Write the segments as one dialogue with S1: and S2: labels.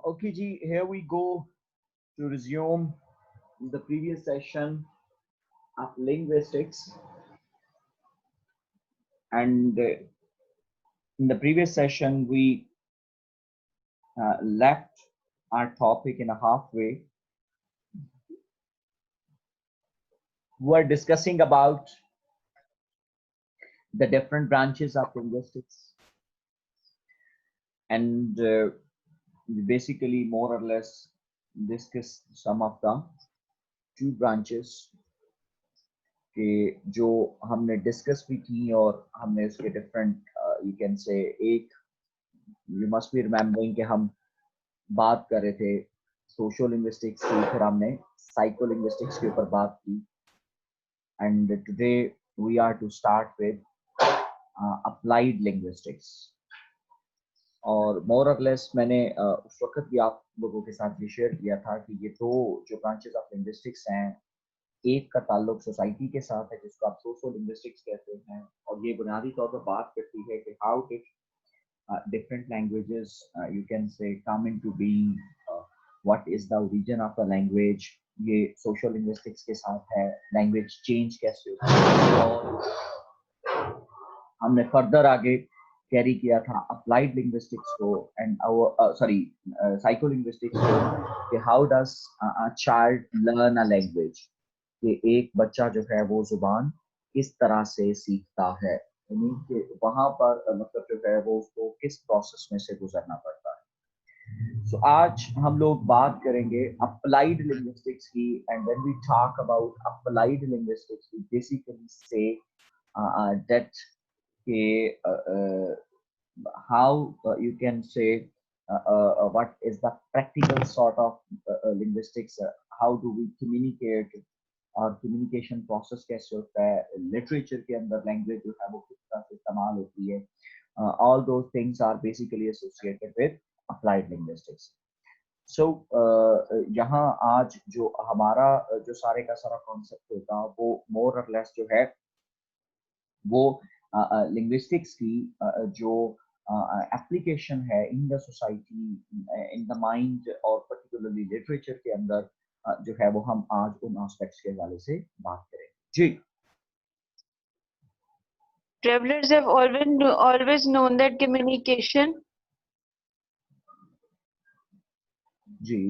S1: Okay, Ji, here we go to resume the previous session of linguistics. And in the previous session, we left our topic in a halfway. We are discussing about the different branches of linguistics. And we basically more or less discussed some of the two branches कि जो हमने discuss भी की और हमने उसके different you can से एक यू मस्ट बी रिमेम्बरिंग कि हम बात कर रहे थे सोशल लिंग्विस्टिक्स की, फिर हमने साइको लिंग्विस्टिक्स के ऊपर बात की and today we are to start with applied linguistics. और मोर और लेस मैंने उस वक्त भी आप लोगों के साथ ये शेयर किया था कि ये दो जो ब्रांचेस ऑफ लिंग्विस्टिक्स हैं, एक का ताल्लुक सोसाइटी के साथ है जिसको आप सोशल लिंग्विस्टिक्स कहते हैं, और ये बुनियादी तौर पर बात करती है कि how did different languages you can say come into being, what is the origin of the language, ये social linguistics के साथ है, language change कैसे होता है, और हमने फर्दर आगे कैरी किया था अप्लाइड लिंग्विस्टिक्स को एंड साइको लिंग्विस्टिक्स को कि how does a child learn a language, कि एक बच्चा जो है वो जुबान किस तरह से सीखता है, यानी कि वहां पर मतलब जो है वो उसको किस प्रोसेस में से गुजरना पड़ता है। सो आज हम लोग बात करेंगे अप्लाइड लिंग्विस्टिक्स की, and when we talk about applied linguistics we basically say that how you can say what is the practical sort of linguistics, how do we communicate और कम्युनिकेशन प्रोसेस कैसे होता है, लिटरेचर के अंदर language जो है वो किस तरह से इस्तेमाल होती है, all those things are basically associated with applied linguistics. So यहाँ आज जो हमारा जो सारे का सारा कॉन्सेप्ट होगा वो मोर और लेस जो है वो लिंग्विस्टिक्स की जो एप्लीकेशन है in the society, in the mind, और पर्टिकुलरली लिटरेचर के अंदर जो है वो हम आज उन एस्पेक्ट्स के हवाले से बात करेंगे। जी,
S2: Travelers have always known that
S1: जी,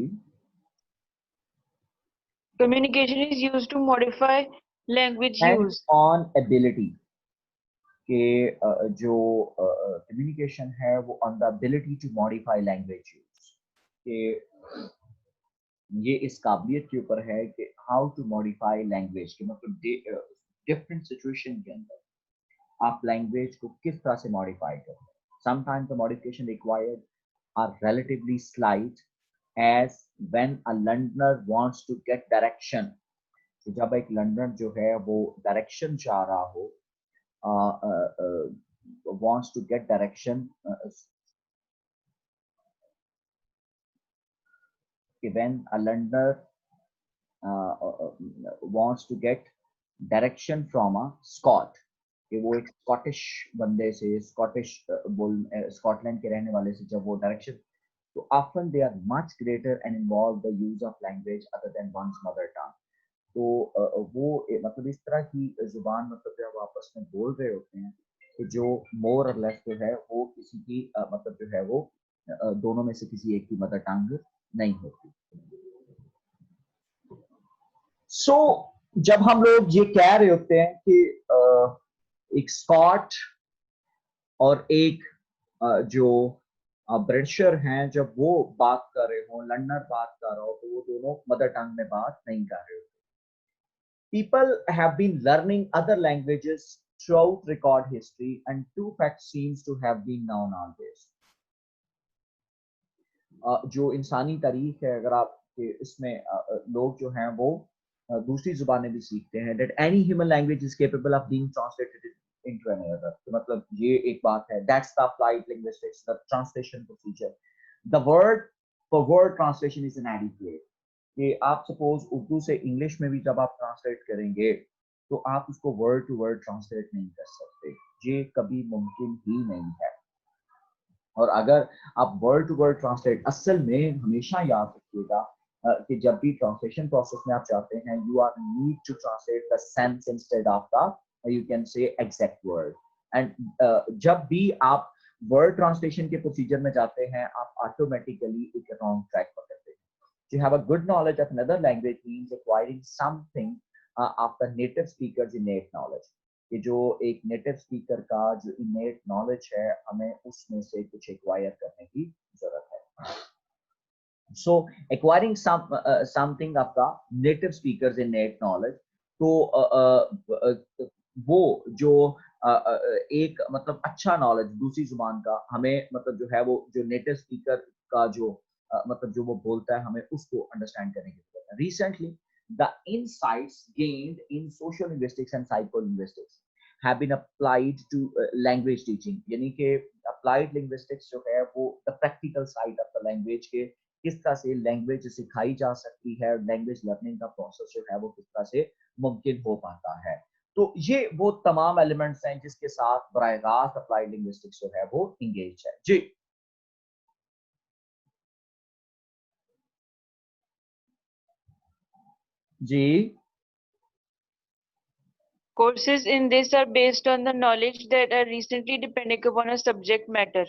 S2: communication is used to modify language
S1: and
S2: use.
S1: On ability के जो कम्युनिकेशन है वो on the ability to modify language use, के ये इस काबिलियत के ऊपर है कि हाउ टू मॉडिफाई लैंग्वेज, के मतलब डिफरेंट सिचुएशन के अंदर आप लैंग्वेज को किस तरह से मॉडिफाई करते हैं। Sometimes the modification required are relatively slight as when a learner wants to get direction, जब एक लर्नर जो है वो डायरेक्शन चाह रहा हो, wants to get direction, when a learner wants to get direction from a Scot, कि वो एक स्कॉटिश बंदे से, स्कॉटिश स्कॉटलैंड के रहने वाले से जब वो डायरेक्शन, तो often they are much greater and involve the use of language other than one's mother tongue. तो वो मतलब इस तरह की जुबान मतलब जब आपस में बोल रहे होते हैं कि जो मोर और लेस जो है वो किसी की मतलब जो है वो दोनों में से किसी एक की मदर टंग नहीं होती। सो जब हम लोग ये कह रहे होते हैं कि एक स्कॉट और एक जो ब्रिटिशर हैं, जब वो बात कर रहे हो, लंडनर बात कर रहा हो, तो वो दोनों मदर टंग में बात नहीं कर रहे होते। People have been learning other languages throughout record history, and two facts seems to have been known always. जो इंसानी तारीख है, अगर आप इसमें लोग जो हैं वो दूसरी जुबानें भी सीखते हैं, that any human language is capable of being translated into another, तो मतलब ये एक बात है, that's the applied linguistics, the translation procedure. The word for word translation is inadequate, कि आप सपोज उर्दू से इंग्लिश में भी जब आप ट्रांसलेट करेंगे तो आप उसको वर्ड टू वर्ड ट्रांसलेट नहीं कर सकते, ये कभी मुमकिन ही नहीं है। और अगर आप वर्ड टू वर्ड ट्रांसलेट, असल में हमेशा याद रखिएगा कि जब भी ट्रांसलेशन प्रोसेस में आप जाते हैं, you are need to translate the sense instead of the, you can say, exact word. And जब भी आप वर्ड ट्रांसलेशन के प्रोसीजर में जाते हैं, आप ऑटोमेटिकली एक रॉन्ग ट्रैक पकड़ते हैं। To have a good knowledge of another language means acquiring something of the native speaker's innate knowledge. कि जो एक नेटिव स्पीकर का जो इनेट नॉलेज है, हमें उसमें से कुछ एक्वायर करने की जरूरत है। So acquiring something of the native speakers innate knowledge, तो वो जो एक मतलब अच्छा नॉलेज दूसरी जुबान का हमें मतलब जो है वो जो नेटिव स्पीकर का जो मतलब जो वो बोलता है, हमें उसको अंडरस्टैंड करने की जरूरत है। Recently the insights gained in social linguistics and psycho linguistics have been applied to language teaching, यानी कि applied linguistics जो है वो the practical side of the language के किस तरह से लैंग्वेज सिखाई जा सकती है, लैंग्वेज लर्निंग का प्रोसेस जो है वो किस तरह से मुमकिन हो पाता है। तो ये वो तमाम एलिमेंट्स हैं जिसके साथ बराह रास्त अप्लाइड लिंग्विस्टिक्स जो है वो इंगेज है। जी जी
S2: Courses in this are based on the knowledge that are recently depending upon a subject matter.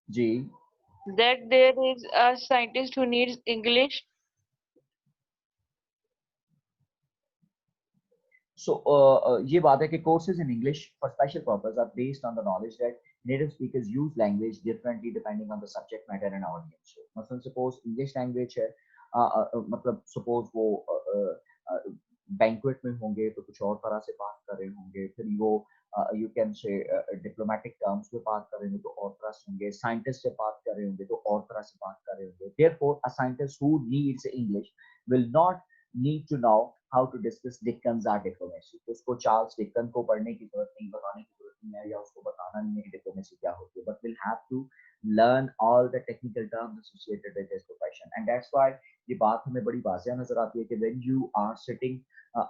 S1: Ji
S2: That there is a scientist who needs English.
S1: So ये बात है कि courses in English for special purpose are based on the knowledge that native speakers use language differently depending on the subject matter and audience. मतलब suppose English language है, मतलब suppose वो banquet में होंगे तो कुछ और तरह से बात कर रहे होंगे, फिर वो you can say diplomatic terms में बात कर रहे होंगे तो और तरह से होंगे, scientist से बात कर रहे होंगे तो और तरह से बात कर रहे होंगे। Therefore, a scientist who needs English will not need to know how to discuss Dickens or diplomacy. उसको चार्ल्स डिकन को पढ़ने की जरूरत नहीं, बताने की जरूरत नहीं है, या उसको बताना नहीं है कि डिप्लोमेसी क्या होती है, but will have to learn all the technical terms associated with his profession. And that's why ये बात हमें बड़ी वाज़ेह नजर आती है कि when you are sitting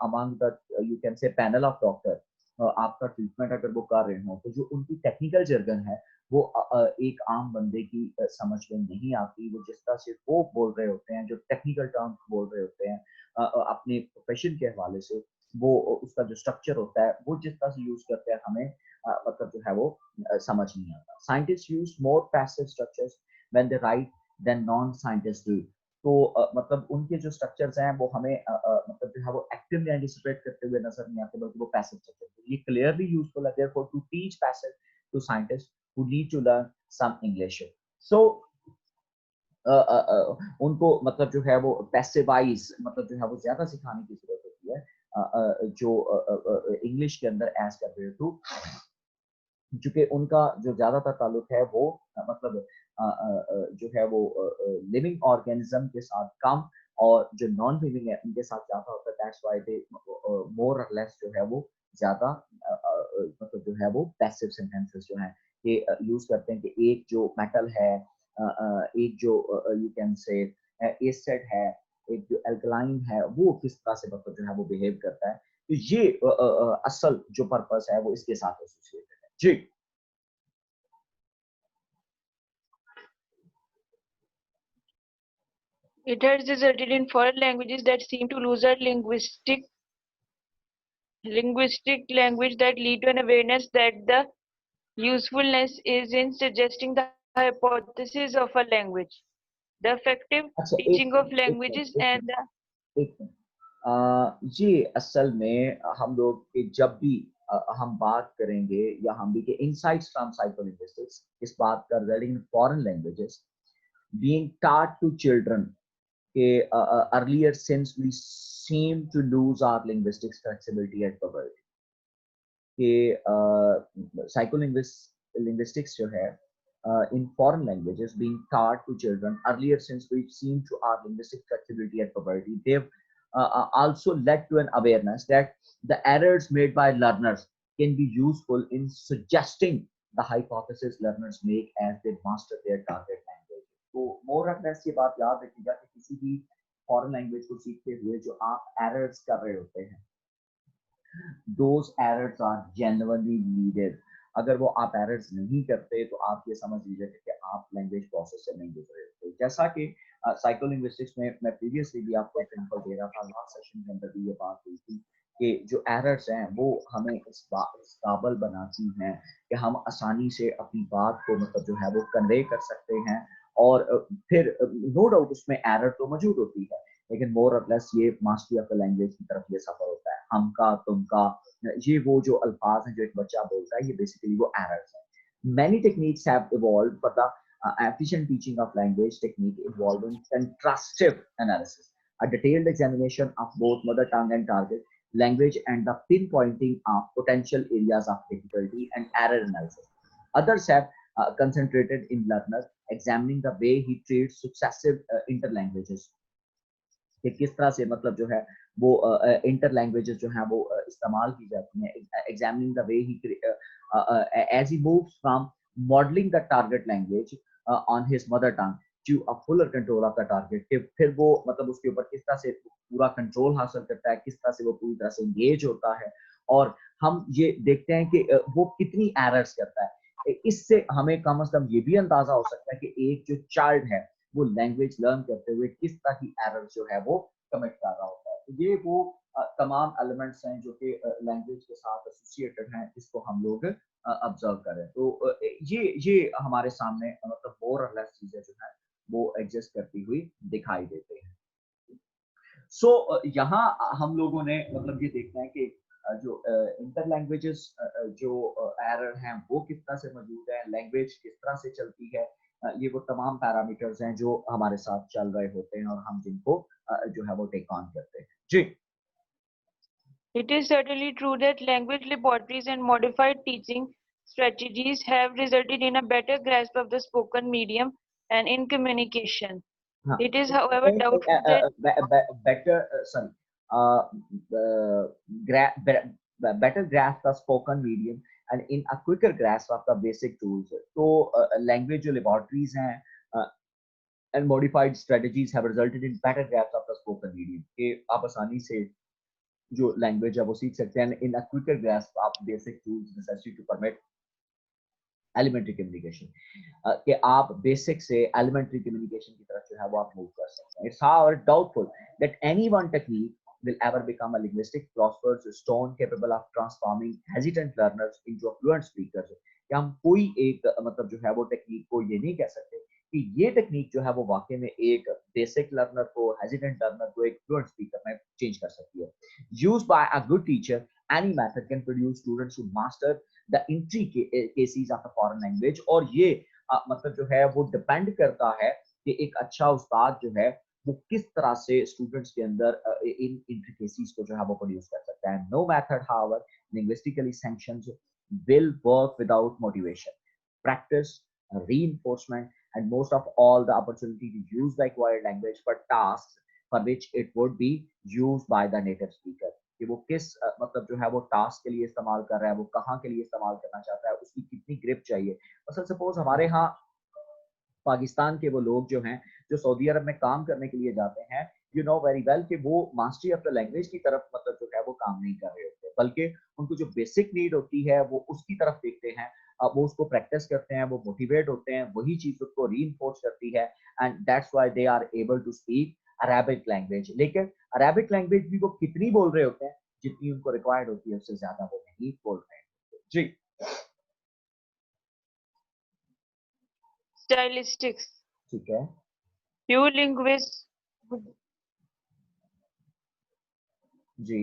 S1: among the you can say panel of doctor, आपका ट्रीटमेंट अगर वो कर रहे हो तो जो उनकी टेक्निकल जर्गन है वो एक आम बंदे की समझ में नहीं आती। वो जिस तरह से वो बोल रहे होते हैं, जो टेक्निकल टर्म्स बोल रहे होते हैं अपने प्रोफेशन के हवाले से, वो उसका जो स्ट्रक्चर होता है वो जिस तरह से यूज करते हैं, हमें मतलब जो है वो समझ नहीं आता। Scientist use more passive structures when they write than non scientist do. तो मतलब उनके जो स्ट्रक्चर्स हैं वो हमें मतलब जो है वो एक्टिवली एंटिसिपेट करते हुए नजर नहीं आते, बल्कि वो पैसिव स्ट्रक्चर। ये क्लियरली यूजफुल है therefore to teach passive to scientist who need to learn some English. So उनको मतलब जो है वो पैसिवाइज मतलब जो है वो ज्यादा सिखाने की जरूरत होती है जो इंग्लिश के अंदर एज कम्पेयर टू, चूंकि उनका जो ज्यादातर ताल्लुक है वो मतलब जो है वो लिविंग ऑर्गेनिज्म के साथ कम, और जो नॉन लिविंग है उनके साथ ज्यादा होता है। That's why they more or less जो है वो ज्यादा मतलब जो है वो पैसिव सेंटेंसेस जो है ये यूज करते हैं कि एक जो मेटल है, एक जो यू कैन से एसिड है, एक जो एल्कलाइन है, वो किस तरह से मतलब जो है वो बिहेव करता है। तो ये असल जो पर्पस है वो इसके साथ एसोसिएटेड है। जी
S2: It has resulted in foreign languages that seem to lose our linguistic language that lead to an awareness that the usefulness is in suggesting the hypothesis of a language, the effective
S1: अच्छा, एक
S2: teaching of
S1: minute एक
S2: languages,
S1: minute एक
S2: and the
S1: minute एक minute ये असल में हम लोग के जब भी हम बात करेंगे या हम भी के इनसाइट्स फ्रॉम साइकोलिंग्विस्टिक्स इस बात कर रहे हैं, लेकिन foreign languages being taught to children earlier since we seem to lose our linguistic flexibility at puberty कि psycholinguistics जो है in foreign languages being taught to children earlier since we seem to our linguistic flexibility at puberty, they've also led to an awareness that the errors made by learners can be useful in suggesting the hypothesis learners make as they master their target language. तो मोर or less ये बात याद रखिएगा कि किसी भी foreign language को सीखते हुए जो आप एरर्स कर रहे होते हैं, those errors are genuinely needed. अगर वो आप एरर्स नहीं करते तो आप ये समझ लीजिए कि आप लैंग्वेज प्रोसेस से नहीं गुजरे थे। जैसा कि साइकोलिंग्विस्टिक्स में मैं प्रीवियसली भी आपको एग्जांपल दे रहा था, लास्ट सेशन के अंदर भी ये बात हुई थी कि जो एरर्स हैं वो हमें इस काबल बनाती हैं कि हम आसानी से अपनी बात को मतलब जो है वो कन्वे कर सकते हैं। और फिर नो डाउट उसमें एरर तो मौजूद होती है, लेकिन मोर और लेस ये मास्टरी ऑफ द लैंग्वेज की तरफ ये सफर होता है। हम का, तुम का, ये वो जो अल्फाज हैं जो एक बच्चा बोलता है, ये बेसिकली वो एरर्स हैं। Many techniques have evolved for the efficient teaching of language technique involving contrastive analysis, a detailed examination of both mother tongue and target language, and the pinpointing of potential areas of difficulty and error analysis. Others have concentrated in learner examining the way he treats successive interlanguages, कि किस तरह से मतलब जो है वो inter languages जो हैं वो इस्तेमाल की जाती हैं, examining the way he as he moves from modelling the target language on his mother tongue to a fuller control of the target, कि फिर वो मतलब उसके ऊपर किस तरह से पूरा कंट्रोल हासिल करता है, किस तरह से वो पूरी तरह से एंगेज होता है। और हम ये देखते हैं कि वो कितनी एरर्स करता है। इससे हमें कम से कम ये भी अंदाजा हो सकता है कि एक जो चाइल्ड है वो लैंग्वेज लर्न करते हुए किस तरह की एरर जो है वो कमिट कर रहा होता है। तो ये वो तमाम एलिमेंट्स हैं जो कि लैंग्वेज के साथ एसोसिएटेड हैं, इसको हम लोग ऑब्जर्व करें। तो ये हमारे सामने मतलब मोर और लेस चीजें जो है वो एग्जिस्ट करती हुई दिखाई देते हैं। सो यहाँ हम लोगों ने मतलब ये देखना है कि जो इंटर लैंग्वेजेस जो एरर हैं वो किस तरह से मौजूद है, लैंग्वेज किस तरह से चलती है। ये वो तमाम पैरामीटर्स हैं जो हमारे साथ चल रहे होते हैं और हम जिनको जो है वो टेक ऑन करते हैं। जी
S2: It is certainly true that language laboratories and modified teaching strategies have resulted in a better grasp of the spoken medium and in communication.
S1: हाँ,
S2: It is, however, doubtful that
S1: better sorry better grasp the spoken medium and in a quicker grasp of the basic tools। तो language जो laboratories हैं and modified strategies have resulted in better grasp of the spoken medium, कि आप आसानी से जो language है वो सीख सकते हैं in a quicker grasp of basic tools necessary to permit elementary communication, कि आप बेसिक से एलिमेंट्री कम्युनिकेशन की तरफ जो है वो आप मूव कर सकते हैं। It's however doubtful that any one technique will ever become a linguistic philosopher's stone capable of transforming hesitant learners into a fluent speakers। कि हम कोई एक मतलब जो है वो टेक्निक को ये नहीं कह सकते कि ये टेक्निक जो है वो वाकई में एक बेसिक लर्नर को, हेजिटेंट लर्नर को एक फ्लुएंट स्पीकर में चेंज कर सकती है। Used by a good teacher any method can produce students who master the intricacies of a foreign language. और ये मतलब जो है वो डिपेंड करता है कि एक अच्छा उस्ताद जो है वो किस तरह से स्टूडेंट्स के अंदर इन इंट्रिकेसीज को जो है वो प्रोड्यूस कर सकता है। No method however linguistically sanctioned will work without motivation, practice, reinforcement, and most of all the opportunity to use the acquired language for tasks for which it would be used by the native speaker। कि वो किस मतलब जो है वो task के लिए इस्तेमाल कर रहा है, वो कहाँ के लिए इस्तेमाल करना चाहता है, उसकी कितनी ग्रिप चाहिए। मतलब सपोज हमारे यहाँ पाकिस्तान के वो लोग जो हैं जो सऊदी अरब में काम करने के लिए जाते हैं, यू नो वेरी वेल कि वो मास्टरी ऑफ द लैंग्वेज की तरफ मतलब जो है वो काम नहीं कर रहे होते, बल्कि उनको जो बेसिक नीड होती है वो उसकी तरफ देखते हैं। वो उसको प्रैक्टिस करते हैं, वो मोटिवेट होते हैं, वही चीज उसको रीइंफोर्स करती है and that's why they are able to speak Arabic language. लेकिन अरेबिक लैंग्वेज भी वो कितनी बोल रहे होते हैं, जितनी उनको रिक्वायर्ड होती है उससे ज्यादा वो नहीं बोल रहे हैं। जी
S2: stylistics.
S1: ठीक है
S2: Few linguists
S1: ji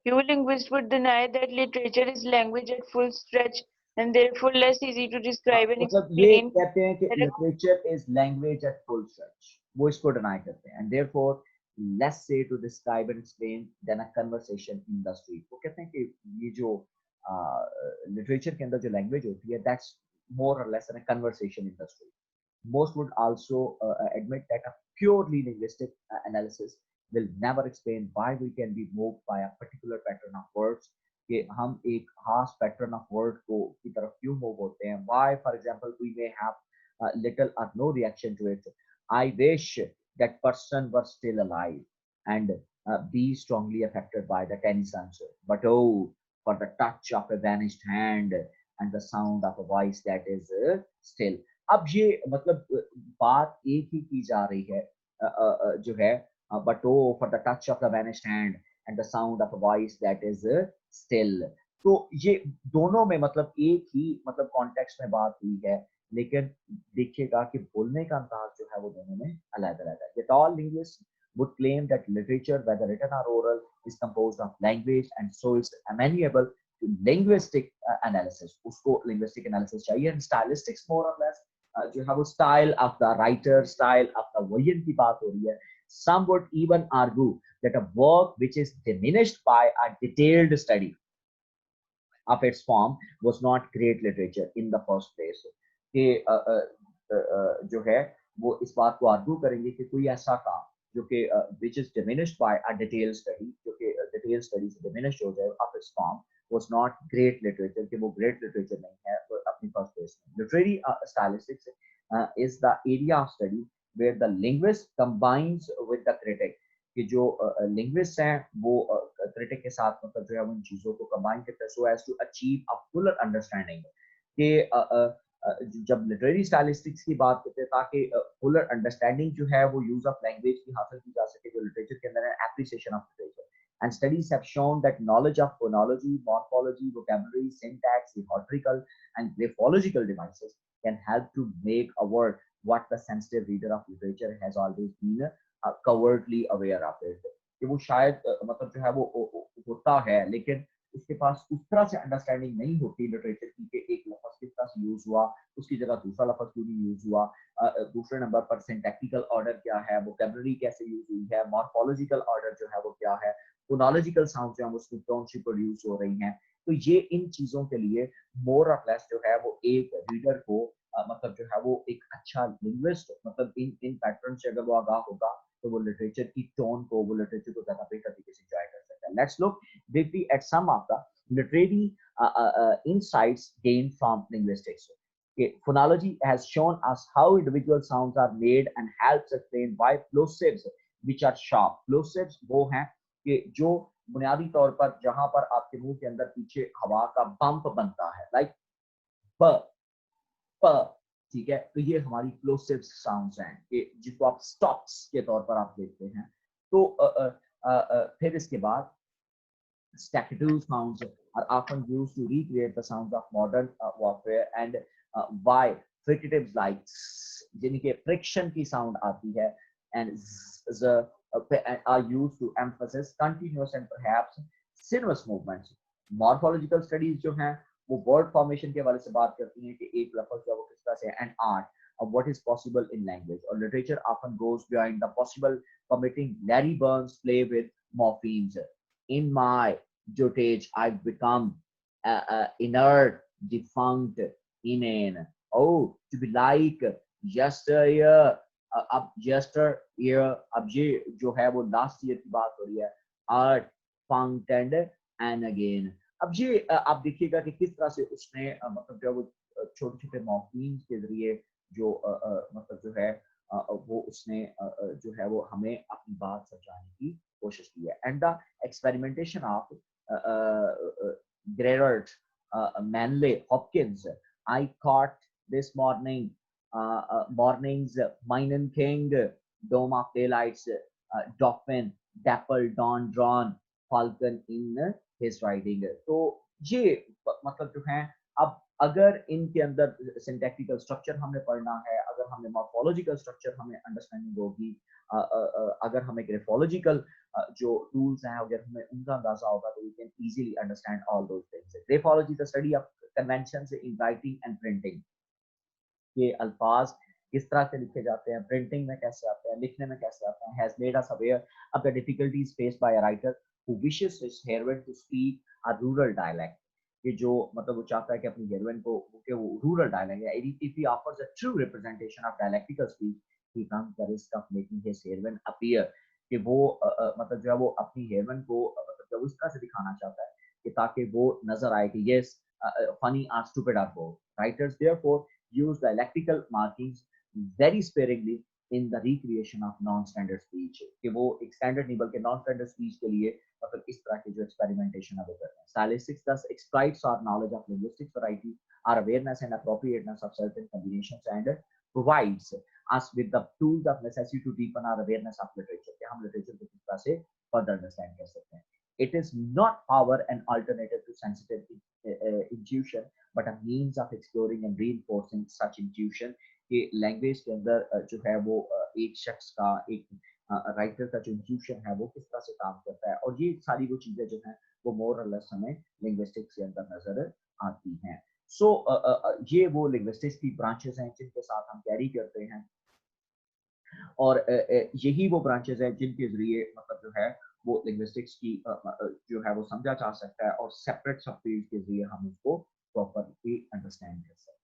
S2: few linguists would deny that literature is language at full stretch and therefore less easy to
S1: हाँ,
S2: describe and
S1: मतलब ये
S2: explain
S1: कहते हैं कि
S2: than a
S1: literature is language at full stretch, वो इसको डिनाई करते हैं and therefore less easy to describe and explain than a conversation in the street. वो कहते हैं कि ये जो लिटरेचर के अंदर जो लैंग्वेज होती है that's more or less an a conversation in the street. Most would also admit that a purely linguistic analysis will never explain why we can be moved by a particular pattern of words, कि हम एक खास pattern of word को की तरफ क्यों move होते हैं। why for example we may have little or no reaction to it। I wish that person was still alive and be strongly affected by the tennis answer, but oh for the touch of a vanished hand and the sound of a voice that is still. अब ये मतलब बात एक ही की जा रही है जो है but oh for the touch of the vanished hand and the sound of a voice that is still. तो ये दोनों में मतलब एक ही मतलब कॉन्टेक्स्ट में बात हुई है, लेकिन देखिएगा कि बोलने का अंदाज जो है वो दोनों में अलग-अलग है. Yet all linguists would claim that literature, whether written or oral, is composed of language and so is amenable to linguistic analysis. उसको linguistic analysis चाहिए. And stylistics more or less जो है वो style of the writer, style of the version की बात हो रही है. Some would even argue that a work which is diminished by a detailed study of its form was not great literature in the first place. कि जो है वो इस बात को आर्गू करेंगे कि कोई ऐसा काम जो कि which is diminished by a detailed study, जो कि detailed study से diminished हो जाए of its form, was not great literature, कि वो great literature नहीं है तो अपनी first place में. Literary stylistics is the area of study where the linguist combines with the critic, कि जो लिंग्विस्ट हैं वो क्रिटिक के साथ मतलब जो है उन चीज़ों को कंबाइन करते हैं so as to achieve a fuller understanding. कि जब लिटरेरी स्टाइलिस्टिक्स की बात करते हैं ताकि फुलर अंडरस्टैंडिंग जो है वो यूज ऑफ लैंग्वेज की हासिल की जा सके जो लिटरेचर के अंदर है, appreciation of literature. And studies have shown that knowledge of phonology, morphology, vocabulary, syntax, rhetorical, and graphological devices can help to make a word what the sensitive reader of literature has always been covertly aware of it. कि वो शायद मतलब जो है वो होता है लेकिन उसके पास उस तरह से अंडरस्टैंडिंग नहीं होती लिटरेचर की कि एक लफ्ज किस तरह से यूज हुआ, उसकी जगह दूसरा लफ्ज क्यों नहीं यूज हुआ, दूसरे नंबर पर सिंटैक्टिकल ऑर्डर क्या है, वोकैबुलरी कैसे यूज हुई है, मॉर्फोलॉजिकल ऑर्डर जो है वो क्या है, फोनोलॉजिकल साउंड जो है उसकी टोन से प्रोड्यूस हो रही हैं. तो ये इन चीजों के लिए मोर और लेस जो है वो एक रीडर को मतलब जो है वो एक अच्छा लिंग्विस्ट मतलब इन पैटर्न से अगर वो आगाह होगा तो वो लिटरेचर की टोन को, वो लिटरेचर को ज्यादा बेहतर तरीके से एंजॉय कर सकता है. Let's look briefly at some of the literary insights gained from linguistics. Okay, phonology has shown us how individual sounds are made and helps explain why plosives which are sharp. Plosives वो हैं कि जो बुनियादी तौर पर जहां पर आपके मुंह के अंदर पीछे हवा का बम्प बनता है, लाइक प प, ठीक है, तो ये हमारी प्लोसिव साउंड्स हैं कि जिसको आप स्टॉप्स के तौर पर आप देखते हैं. तो फिर इसके बाद staccato sounds are often used to recreate the sounds of modern warfare and why fricatives like जिनके friction की sound आती है and are used to emphasize continuous and perhaps sinuous movements. Morphological studies जो हैं वो word formation के हवाले से बात करती हैं कि एक लफ्ज जो वो किस तरह से and art of what is possible in language or literature often goes beyond the possible, permitting Larry Burns play with morphemes. In my dotage, I've become inert, defunct, inane. Oh, to be like yesteryear, अब yesteryear, अब ये जो है वो last year की बात हो रही है. Art, fountained and again. अब ये आप देखिएगा कि किस तरह से उसने मतलब जो वो छोटे-छोटे मॉर्फीम्स के जरिए जो मतलब जो है वो उसने जो है वो हमें अपनी बात समझाने की कोशिश की है. And the experimentation of Gerard Manley Hopkins, I caught this morning's Minen King, Dome of Daylights, Dauphin, Dapple, Dawn Drawn, Falcon in his riding. तो ये मतलब जो है अब अगर इनके अंदर सिंटैक्टिकल स्ट्रक्चर हमने पढ़ना है, अगर हमें मॉर्फोलॉजिकल स्ट्रक्चर हमें अंडरस्टैंडिंग होगी, अगर हमें ग्राफोलॉजिकल जो टूल्स हैं अगर हमें उनका अंदाजा होगा तो we can easily understand all those things. Graphology the study of conventions in writing and printing. ये अल्फाज किस तरह से लिखे जाते हैं, प्रिंटिंग में कैसे आते हैं, लिखने में कैसे आते हैं, has made us aware of the difficulties faced by a writer who wishes his heroine to speak a rural dialect. कि जो मतलब वो चाहता है कि अपनी हेरोइन को कि वो रूरल डायलेक्ट है. If he offers a true representation of dialectical speech he comes the risk of making his heroin appear कि वो मतलब जो है वो अपनी हेरोइन को मतलब जो उस तरह से दिखाना चाहता है कि ताकि वो नजर आए कि यस फनी और stupid are both. Writers therefore use dialectical markings very sparingly in the recreation of non-standard speech. कि वो एक standard नहीं बल्कि non-standard speech के लिए मतलब इस तरह के जो एक्सपेरिमेंटेशन है वो करते हैं. Stylistics thus exploits our knowledge of linguistic variety, our awareness and appropriateness of certain combinations, and provides us with the tools of necessity to deepen our awareness of literature. कि हम literature को किस तरह से further understand कर सकते हैं. It is not power an alternative to sensitive intuition, but a means of exploring and reinforcing such intuition. कि लैंग्वेज के अंदर जो है वो एक शख्स का, एक राइटर का जो इंट्यूशन है वो किस तरह से काम करता है, और ये सारी वो चीजें जो हैं वो मोर और लेस हमें लिंग्विस्टिक्स के अंदर नजर आती हैं. सो ये वो लिंग्विस्टिक्स की ब्रांचेस हैं जिनके साथ हम कैरी करते हैं, और यही वो ब्रांचेस हैं जिनके जरिए मतलब जो है वो लिंग्विस्टिक्स की जो है वो समझा जा सकता है, और सेपरेट सब फील्ड के जरिए हम उसको प्रॉपरली अंडरस्टैंड कर सकते हैं.